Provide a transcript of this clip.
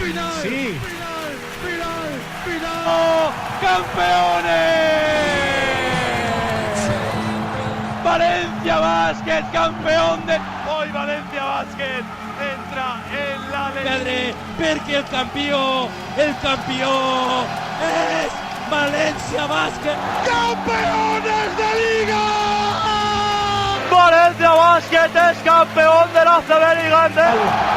Final, Sí. final. ¡Oh, campeones! Valencia Basket, campeón de... Hoy Valencia Basket entra en la Pedre, perché il campió és Valencia Basket. ¡Campeones de Liga! Valencia Basket es campeón de la CB Liga. Final.